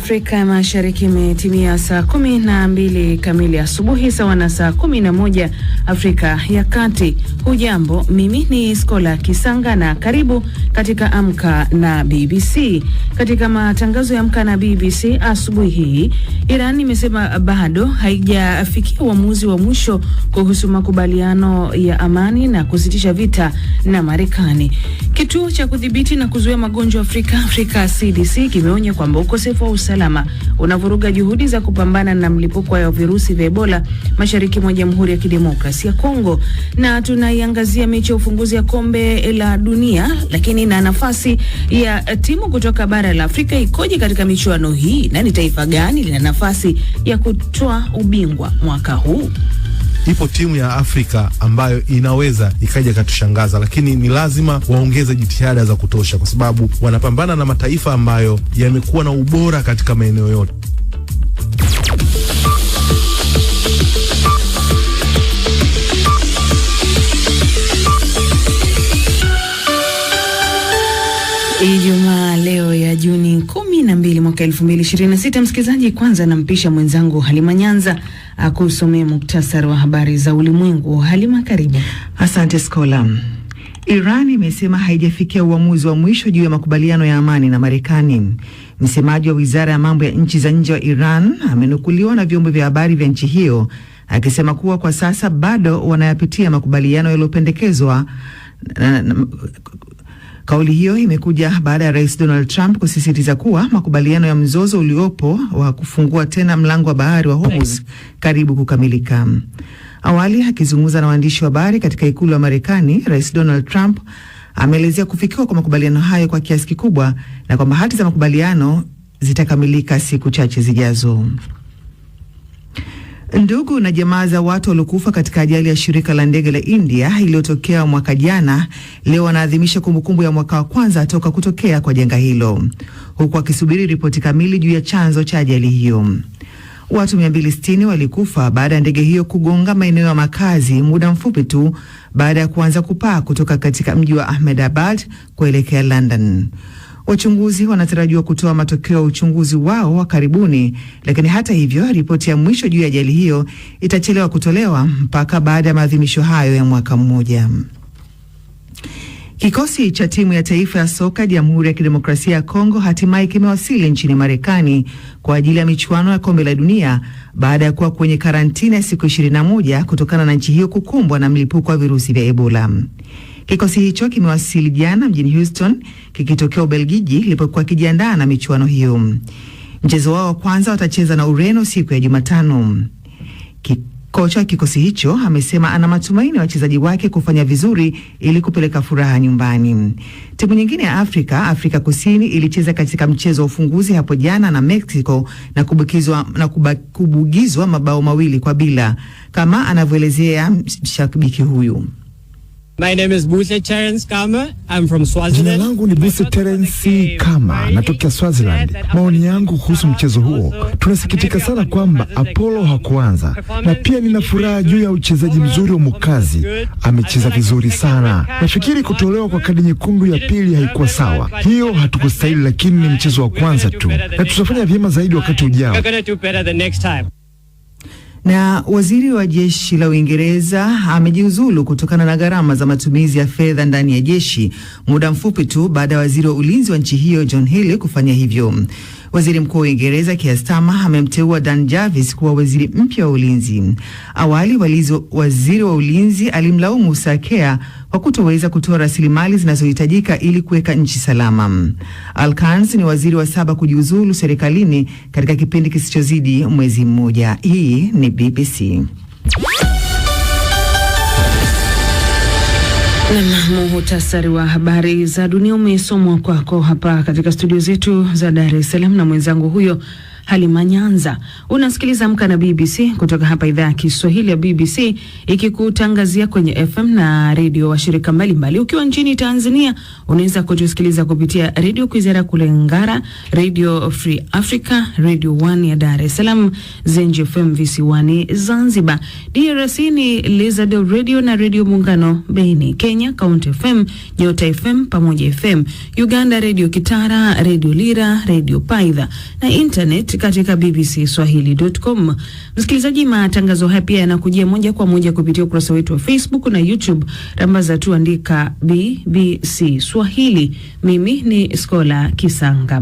Afrika Mashariki imetimia saa 12 kamili asubuhi, sawa na saa 11 Afrika ya Kati. Hujambo, mimi ni Skola Kisanga na karibu katika Amka na BBC. Katika matangazo ya Amka na BBC asubuhi hii, Iran imesema bado haijafikia uamuzi wa mwisho kuhusu makubaliano ya amani na kusitisha vita na Marekani. Kituo cha kudhibiti na kuzuia magonjwa Afrika CDC kimeonya kwamba ukosefu wa usalama unavuruga juhudi za kupambana na mlipuko wa virusi vya Ebola mashariki mwa Jamhuri ya Kidemokrasia ya Kongo. Na tunaiangazia mechi ya ufunguzi ya kombe la dunia, lakini na nafasi ya timu kutoka bara la Afrika ikoje katika michuano hii, na ni taifa gani lina nafasi ya kutoa ubingwa mwaka huu? Ipo timu ya Afrika ambayo inaweza ikaja katushangaza, lakini ni lazima waongeze jitihada za kutosha, kwa sababu wanapambana na mataifa ambayo yamekuwa na ubora katika maeneo yote. Ijumaa leo ya Juni 12 mwaka 2026. Msikilizaji, kwanza nampisha mwenzangu Halima Nyanza akusomea muktasari wa habari za ulimwengu. Halima, karibu. Asante Skola. Iran imesema haijafikia uamuzi wa mwisho juu ya makubaliano ya amani na Marekani. Msemaji wa Wizara ya Mambo ya Nchi za Nje wa Iran amenukuliwa na vyombo vya habari vya nchi hiyo akisema kuwa kwa sasa bado wanayapitia makubaliano yaliyopendekezwa. Kauli hiyo imekuja baada ya Rais Donald Trump kusisitiza kuwa makubaliano ya mzozo uliopo wa kufungua tena mlango wa bahari wa Hormuz karibu kukamilika. Awali akizungumza na waandishi wa habari katika ikulu ya Marekani, Rais Donald Trump ameelezea kufikiwa kwa makubaliano hayo kwa kiasi kikubwa na kwamba hati za makubaliano zitakamilika siku chache zijazo. Ndugu na jamaa za watu waliokufa katika ajali ya shirika la ndege la India iliyotokea mwaka jana leo wanaadhimisha kumbukumbu ya mwaka wa kwanza toka kutokea kwa janga hilo, huku akisubiri ripoti kamili juu ya chanzo cha ajali hiyo. Watu 260 walikufa baada ya ndege hiyo kugonga maeneo ya makazi muda mfupi tu baada ya kuanza kupaa kutoka katika mji wa Ahmedabad kuelekea London. Wachunguzi wanatarajiwa kutoa matokeo ya uchunguzi wao wa karibuni, lakini hata hivyo ripoti ya mwisho juu ya ajali hiyo itachelewa kutolewa mpaka baada ya maadhimisho hayo ya mwaka mmoja. Kikosi cha timu ya taifa ya soka Jamhuri ya Kidemokrasia ya Kongo hatimaye kimewasili nchini Marekani kwa ajili ya michuano ya kombe la dunia baada ya kuwa kwenye karantina ya siku 21 kutokana na nchi hiyo kukumbwa na mlipuko wa virusi vya Ebola. Kikosi hicho kimewasili jana mjini Houston kikitokea Ubelgiji ilipokuwa kijiandaa na michuano hiyo. Mchezo wao wa kwanza watacheza na Ureno siku ya Jumatano. Kocha kikosi hicho amesema ana matumaini wachezaji wake kufanya vizuri ili kupeleka furaha nyumbani. Timu nyingine ya Afrika Kusini ilicheza katika mchezo wa ufunguzi hapo jana na Mexico na kubugizwa mabao 2-0, kama anavyoelezea shabiki huyu. My name is Buse Terence Kama. I'm from Swaziland. Jina langu ni Buse Terence Kama, natokea Swaziland. Maoni yangu kuhusu mchezo huo, tunasikitika sana kwamba Apollo hakuanza, na pia nina furaha juu ya uchezaji mzuri wa Mukazi. Amecheza vizuri sana. Nafikiri kutolewa kwa kadi nyekundu ya pili haikuwa sawa. Hiyo hatukustahili, lakini ni mchezo wa kwanza tu, na tutafanya vyema zaidi wakati ujao. Na waziri wa jeshi la Uingereza amejiuzulu kutokana na gharama za matumizi ya fedha ndani ya jeshi, muda mfupi tu baada ya waziri wa ulinzi wa nchi hiyo John Healey kufanya hivyo. Waziri Mkuu wa Uingereza Keir Starmer amemteua Dan Jarvis kuwa waziri mpya wa ulinzi. Awali waziri wa ulinzi alimlaumu Sakea kwa kutoweza kutoa rasilimali zinazohitajika ili kuweka nchi salama. Al-Kans ni waziri wa 7 kujiuzulu serikalini katika kipindi kisichozidi mwezi mmoja. Hii ni BBC. Na muhtasari wa habari za dunia umesomwa kwako hapa katika studio zetu za Dar es Salaam na mwenzangu huyo Halima Nyanza. Unasikiliza Amka na BBC kutoka hapa idhaa ya Kiswahili ya BBC ikikutangazia kwenye FM na redio washirika mbalimbali. Ukiwa nchini Tanzania unaweza kutusikiliza kupitia Radio Kwizera kule Ngara, Radio Free Africa, Radio 1 ya Dar es Salaam, Zenji FM visiwani Zanzibar. DRC ni Lizard Radio na Radio Muungano Beni. Kenya Count FM, Nyota FM, Pamoja FM. Uganda Radio Kitara, Radio Lira, Radio Paidha na internet katika bbcswahili.com. Msikilizaji, matangazo haya pia yanakujia moja kwa moja kupitia ukurasa wetu wa Facebook na YouTube. Rambaza tu andika BBC Swahili. Mimi ni Skola Kisanga.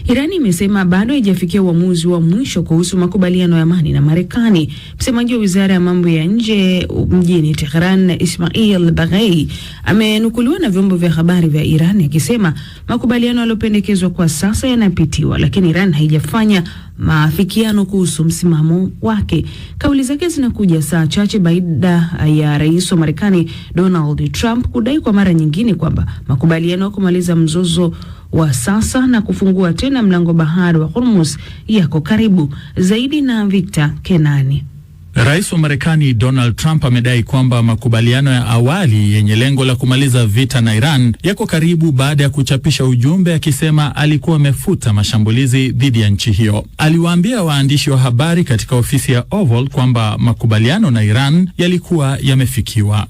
Irani imesema bado haijafikia uamuzi wa mwisho kuhusu makubaliano ya amani na Marekani. Msemaji wa Wizara ya Mambo ya Nje mjini Tehran, Ismail Baghei, amenukuliwa na vyombo vya habari vya Iran akisema makubaliano yaliyopendekezwa kwa sasa yanapitiwa, lakini Iran haijafanya maafikiano kuhusu msimamo wake. Kauli zake zinakuja saa chache baada ya rais wa Marekani Donald Trump kudai kwa mara nyingine kwamba makubaliano ya kumaliza mzozo wa sasa na kufungua tena mlango bahari wa Hormuz yako karibu. Zaidi na Victor Kenani. Rais wa Marekani Donald Trump amedai kwamba makubaliano ya awali yenye lengo la kumaliza vita na Iran yako karibu baada ya kuchapisha ujumbe akisema alikuwa amefuta mashambulizi dhidi ya nchi hiyo. Aliwaambia waandishi wa habari katika ofisi ya Oval kwamba makubaliano na Iran yalikuwa yamefikiwa.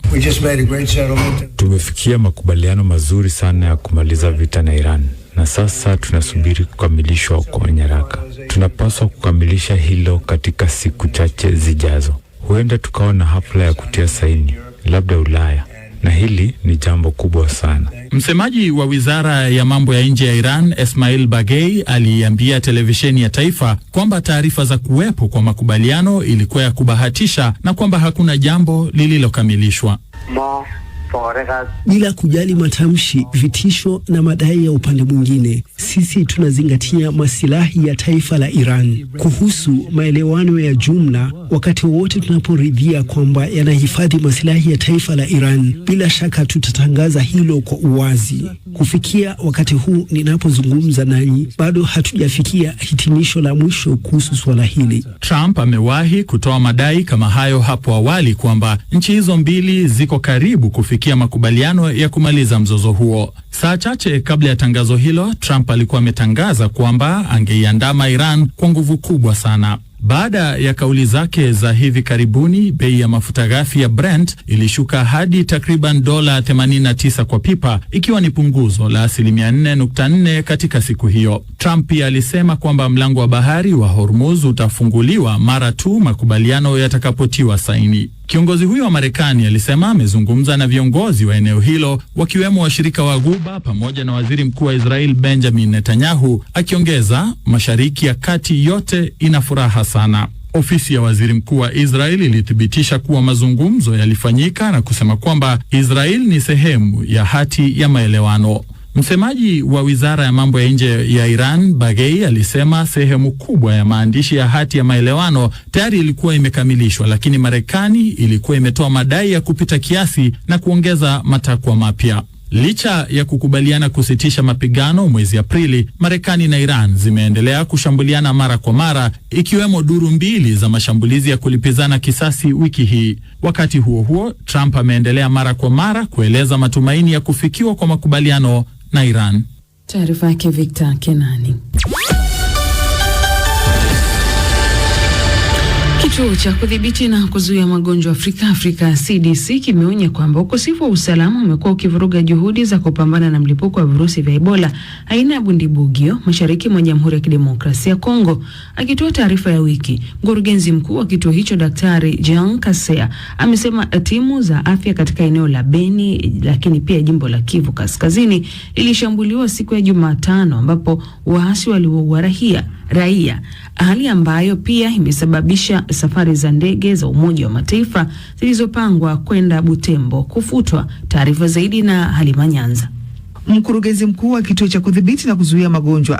Tumefikia makubaliano mazuri sana ya kumaliza vita na Iran, na sasa tunasubiri kukamilishwa kwa nyaraka. Tunapaswa kukamilisha hilo katika siku chache zijazo. Huenda tukawa na hafla ya kutia saini, labda Ulaya, na hili ni jambo kubwa sana. Msemaji wa Wizara ya Mambo ya Nje ya Iran, Ismail Baghei, aliambia televisheni ya taifa kwamba taarifa za kuwepo kwa makubaliano ilikuwa ya kubahatisha na kwamba hakuna jambo lililokamilishwa. Bila kujali matamshi, vitisho na madai ya upande mwingine, sisi tunazingatia masilahi ya taifa la Iran. Kuhusu maelewano ya jumla, wakati wote tunaporidhia kwamba yanahifadhi masilahi ya taifa la Iran, bila shaka tutatangaza hilo kwa uwazi. Kufikia wakati huu ninapozungumza nanyi, bado hatujafikia hitimisho la mwisho kuhusu swala hili. Trump amewahi kutoa madai kama hayo hapo awali kwamba nchi hizo mbili ziko karibu kufikia makubaliano ya kumaliza mzozo huo. Saa chache kabla ya tangazo hilo, Trump alikuwa ametangaza kwamba angeiandama Iran kwa nguvu kubwa sana. Baada ya kauli zake za hivi karibuni, bei ya mafuta ghafi ya Brent ilishuka hadi takriban $89 kwa pipa, ikiwa ni punguzo la 4.4% katika siku hiyo. Trump pia alisema kwamba mlango wa bahari wa Hormuz utafunguliwa mara tu makubaliano yatakapotiwa saini. Kiongozi huyo wa Marekani alisema amezungumza na viongozi wa eneo hilo wakiwemo washirika wa Ghuba pamoja na waziri mkuu wa Israel Benjamin Netanyahu, akiongeza Mashariki ya Kati yote ina furaha sana. Ofisi ya waziri mkuu wa Israel ilithibitisha kuwa mazungumzo yalifanyika na kusema kwamba Israel ni sehemu ya hati ya maelewano. Msemaji wa Wizara ya Mambo ya Nje ya Iran, Baghei, alisema sehemu kubwa ya maandishi ya hati ya maelewano tayari ilikuwa imekamilishwa, lakini Marekani ilikuwa imetoa madai ya kupita kiasi na kuongeza matakwa mapya. Licha ya kukubaliana kusitisha mapigano mwezi Aprili, Marekani na Iran zimeendelea kushambuliana mara kwa mara, ikiwemo duru mbili za mashambulizi ya kulipizana kisasi wiki hii. Wakati huo huo, Trump ameendelea mara kwa mara kueleza matumaini ya kufikiwa kwa makubaliano na Iran. Taarifa yake Victor Kenani. Kituo cha kudhibiti na kuzuia magonjwa Afrika CDC kimeonya kwamba ukosefu wa usalama umekuwa ukivuruga juhudi za kupambana na mlipuko wa virusi vya Ebola aina ya Bundibugyo mashariki mwa Jamhuri ya Kidemokrasia ya Kongo. Akitoa taarifa ya wiki, mkurugenzi mkuu wa kituo hicho Daktari Jean Kasea amesema timu za afya katika eneo la Beni lakini pia jimbo la Kivu Kaskazini ilishambuliwa siku ya Jumatano ambapo waasi waliwaua raia, hali ambayo pia imesababisha safari za ndege za Umoja wa Mataifa zilizopangwa kwenda Butembo kufutwa. Taarifa zaidi na Halima Nyanza. Mkurugenzi mkuu wa kituo cha kudhibiti na kuzuia magonjwa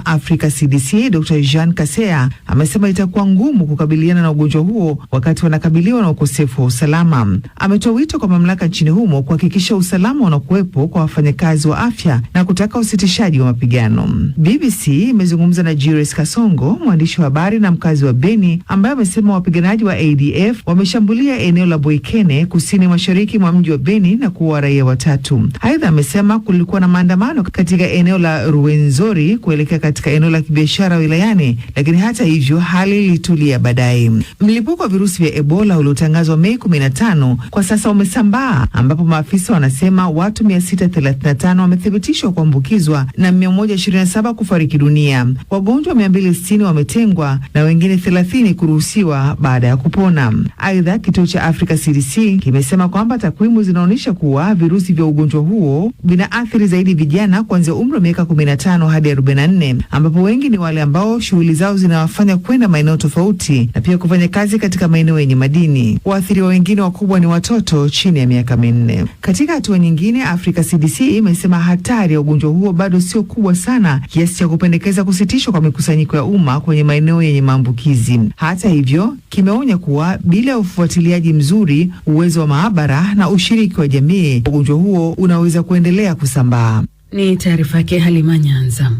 Afrika CDC, Dr. Jean Kaseya amesema itakuwa ngumu kukabiliana na ugonjwa huo wakati wanakabiliwa na ukosefu wa usalama. Ametoa wito kwa mamlaka nchini humo kuhakikisha usalama unakuwepo kwa wafanyakazi wa afya na kutaka usitishaji wa mapigano. BBC imezungumza na Julius Kasongo, mwandishi wa habari na mkazi wa Beni, ambaye amesema wapiganaji wa ADF wameshambulia eneo la Boikene kusini mashariki mwa mji wa Beni na kuua raia 3. Aidha amesema kulikuwa na maandamano katika eneo la Ruwenzori kuelekea katika eneo la kibiashara wilayani, lakini hata hivyo hali ilitulia baadaye. Mlipuko wa virusi vya Ebola uliotangazwa Mei 15 kwa sasa umesambaa, ambapo maafisa wanasema watu 635 wamethibitishwa kuambukizwa na 127 kufariki dunia. Wagonjwa 260 wametengwa na wengine 30 kuruhusiwa baada ya kupona. Aidha, kituo cha Africa CDC kimesema kwamba takwimu zinaonyesha kuwa virusi vya ugonjwa huo vinaathiri zaidi vijana kuanzia umri wa miaka 15 hadi 44, ambapo wengi ni wale ambao shughuli zao zinawafanya kwenda maeneo tofauti na pia kufanya kazi katika maeneo yenye madini. Waathiriwa wengine wakubwa ni watoto chini ya miaka 4. Katika hatua nyingine, Africa CDC imesema hatari ya ugonjwa huo bado sio kubwa sana kiasi cha kupendekeza kusitishwa kwa mikusanyiko ya umma kwenye maeneo yenye maambukizi. Hata hivyo, kimeonya kuwa bila ufuatiliaji mzuri, uwezo wa maabara na ushiriki wa jamii, ugonjwa huo unaweza kuendelea kusambaa. Ni taarifa yake Halima Nyanza.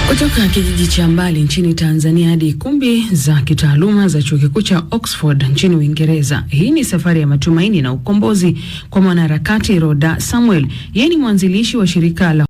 Kutoka kijiji cha mbali nchini Tanzania hadi kumbi za kitaaluma za chuo kikuu cha Oxford nchini Uingereza. Hii ni safari ya matumaini na ukombozi kwa mwanaharakati Rhoda Samuel. Yeye ni mwanzilishi wa shirika la